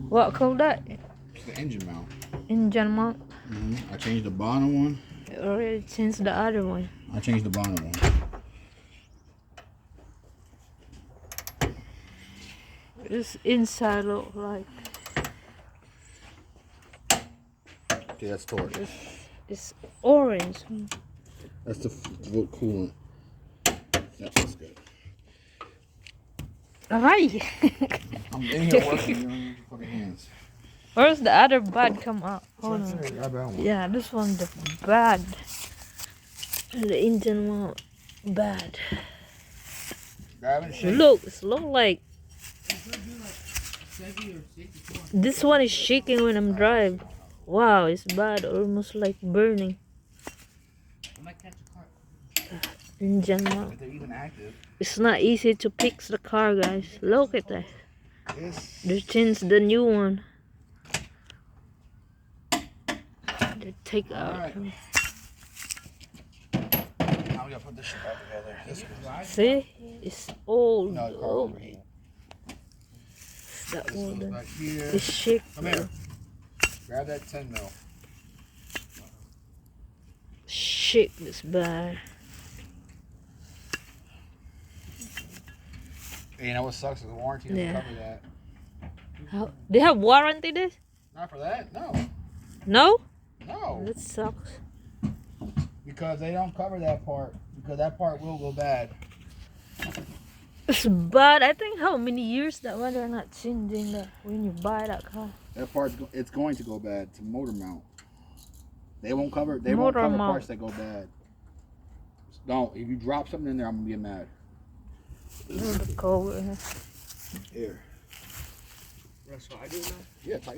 What called that? It's the engine mount. Engine mount. I changed the bottom one. You already changed the other one. I changed the bottom one. This inside look like Okay, that's torque. it's orange. That's the coolant. That feels good. Alright. I'm in here working. You don't use your fucking hands. Where's the other bad come out? Hold on. Grab that one. Yeah, this one the bad. The engine mount bad. Grab and shake. Look, it's look like this one is shaking when I'm driving. Wow, it's bad, almost like burning. Engine mount. If they're even active. It's not easy to fix the car, guys. Look at that. Yes. They changed the new one. They take out. Alright. Now we gotta put this shit back together. This one. See, it's old. No, car Oh, over here. it's that This goes old. back here. It's shake. Come here. Grab that 10 mil. Shake this bad. Hey, you know what sucks is the warranty doesn't Yeah. cover that. How, they have warranty this? Not for that? No. No? No. That sucks. Because they don't cover that part. Because that part will go bad. It's bad. I think how many years that one they're not changing that when you buy that car. That part, it's going to go bad. It's a motor mount. They won't cover. They Motor won't cover mount. parts that go bad. Don't. If you drop something in there, I'm gonna get mad. The cover. Here. That's what I do now. Yeah, tighten